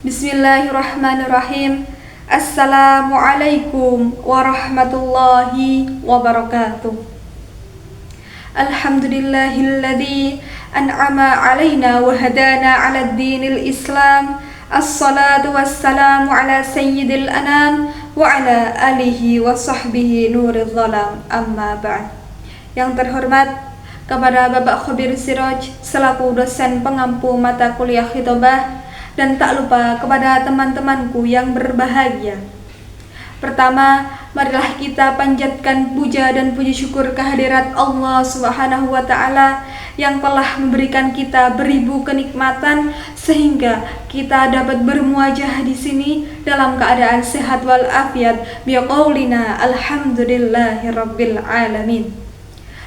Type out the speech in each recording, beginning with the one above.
Bismillahirrahmanirrahim. Assalamualaikum warahmatullahi wabarakatuh. Alhamdulillahilladzi an'ama alaina wa hadana ala dinil Islam. Assalatu wassalamu ala sayyidil anam wa ala alihi wa sahbihi nuril zalam. Amma ba'd. Yang terhormat kepada Bapak Khabir Siraj selaku dosen pengampu mata kuliah khitobah, dan tak lupa kepada teman-temanku yang berbahagia. Pertama, marilah kita panjatkan puja dan puji syukur kehadirat Allah Subhanahu wa Ta'ala yang telah memberikan kita beribu kenikmatan sehingga kita dapat bermuajah di sini dalam keadaan sehat walafiat. Biqaulina alhamdulillahirabbil alamin.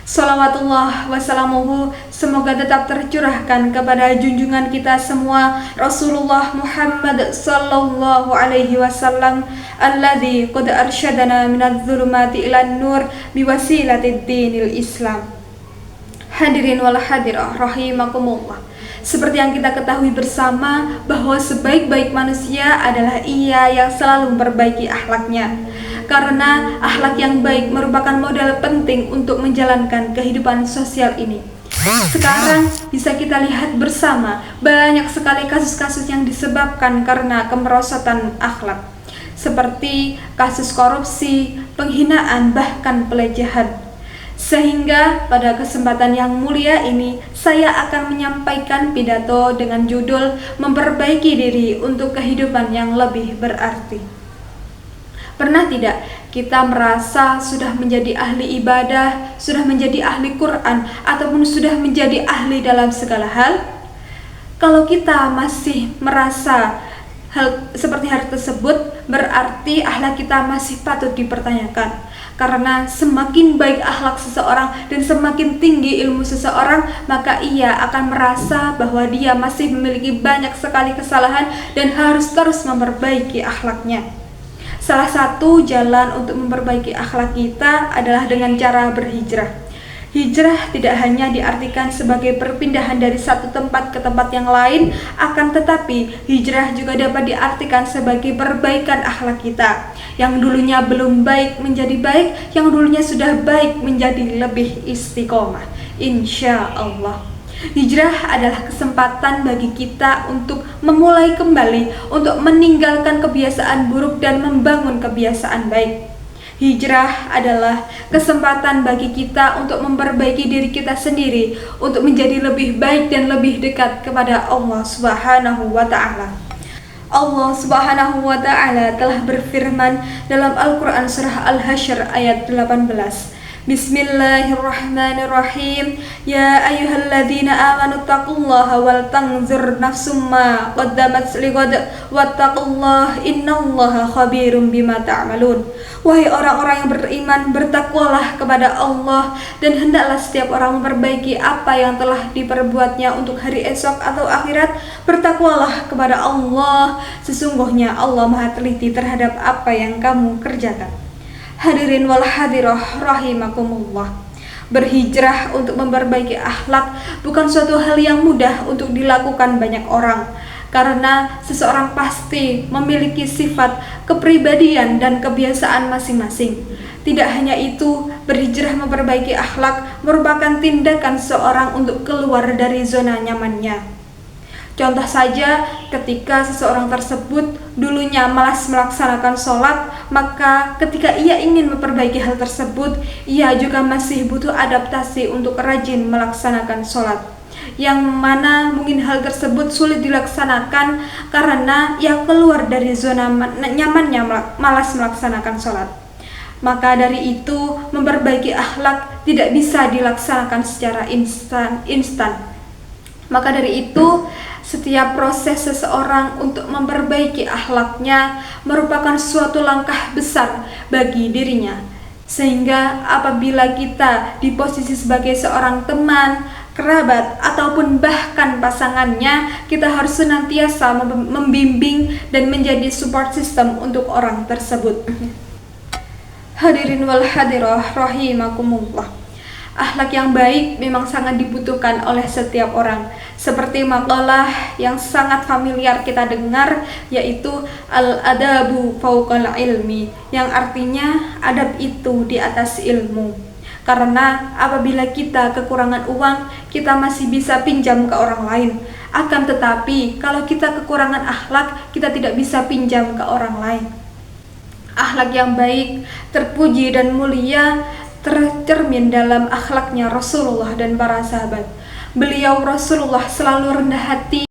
Salawatullah wassalamuhu semoga tetap tercurahkan kepada junjungan kita semua Rasulullah Muhammad sallallahu alaihi wasallam alladzi qad arsyadana minadz zulumati ilan nur biwasilatid dinil Islam. Hadirin wal hadirah rahimakumullah. Seperti yang kita ketahui bersama bahwa sebaik-baik manusia adalah ia yang selalu memperbaiki akhlaknya. Karena akhlak yang baik merupakan modal penting untuk menjalankan kehidupan sosial ini. Sekarang bisa kita lihat bersama banyak sekali kasus-kasus yang disebabkan karena kemerosotan akhlak, seperti kasus korupsi, penghinaan, bahkan pelecehan. Sehingga pada kesempatan yang mulia ini saya akan menyampaikan pidato dengan judul memperbaiki diri untuk kehidupan yang lebih berarti. Pernah tidak kita merasa sudah menjadi ahli ibadah, sudah menjadi ahli Quran, ataupun sudah menjadi ahli dalam segala hal? Kalau kita masih merasa hal seperti hal tersebut, berarti akhlak kita masih patut dipertanyakan. Karena semakin baik akhlak seseorang dan semakin tinggi ilmu seseorang, maka ia akan merasa bahwa dia masih memiliki banyak sekali kesalahan dan harus terus memperbaiki akhlaknya. Salah satu jalan untuk memperbaiki akhlak kita adalah dengan cara berhijrah. Hijrah tidak hanya diartikan sebagai perpindahan dari satu tempat ke tempat yang lain, akan tetapi hijrah juga dapat diartikan sebagai perbaikan akhlak kita. Yang dulunya belum baik menjadi baik, yang dulunya sudah baik menjadi lebih istiqomah. Insya Allah. Hijrah adalah kesempatan bagi kita untuk memulai kembali, untuk meninggalkan kebiasaan buruk dan membangun kebiasaan baik. Hijrah adalah kesempatan bagi kita untuk memperbaiki diri kita sendiri, untuk menjadi lebih baik dan lebih dekat kepada Allah Subhanahu wa Ta'ala. Allah Subhanahu wa Ta'ala telah berfirman dalam Al-Quran surah Al-Hasyr ayat 18. Bismillahirrahmanirrahim. Ya ayyuhalladzina amanu taqullaha wal tanzur nafsum ma qaddamat lighad wattaqullaha innallaha khabirum bima ta'malun. Wahai orang-orang yang beriman, bertakwalah kepada Allah dan hendaklah setiap orang memperbaiki apa yang telah diperbuatnya untuk hari esok atau akhirat. Bertakwalah kepada Allah, sesungguhnya Allah Maha teliti terhadap apa yang kamu kerjakan. Hadirin wal hadirah rahimakumullah. Berhijrah untuk memperbaiki akhlak bukan suatu hal yang mudah untuk dilakukan banyak orang, karena seseorang pasti memiliki sifat, kepribadian, dan kebiasaan masing-masing. Tidak hanya itu, berhijrah memperbaiki akhlak merupakan tindakan seorang untuk keluar dari zona nyamannya. Contoh saja, ketika seseorang tersebut dulunya malas melaksanakan sholat, maka ketika ia ingin memperbaiki hal tersebut, ia juga masih butuh adaptasi untuk rajin melaksanakan sholat. Yang mana mungkin hal tersebut sulit dilaksanakan karena ia keluar dari zona nyamannya malas melaksanakan sholat. Maka dari itu, memperbaiki akhlak tidak bisa dilaksanakan secara instan. Maka dari itu, setiap proses seseorang untuk memperbaiki akhlaknya merupakan suatu langkah besar bagi dirinya. Sehingga apabila kita di posisi sebagai seorang teman, kerabat, ataupun bahkan pasangannya, kita harus senantiasa membimbing dan menjadi support system untuk orang tersebut. Hadirin wal hadirah rahimakumullah. Akhlak yang baik memang sangat dibutuhkan oleh setiap orang. Seperti makalah yang sangat familiar kita dengar, yaitu al-adabu fauqal ilmi, yang artinya adab itu di atas ilmu. Karena apabila kita kekurangan uang, kita masih bisa pinjam ke orang lain. Akan tetapi, kalau kita kekurangan akhlak, kita tidak bisa pinjam ke orang lain. Akhlak yang baik, terpuji dan mulia tercermin dalam akhlaknya Rasulullah dan para sahabat. Beliau Rasulullah selalu rendah hati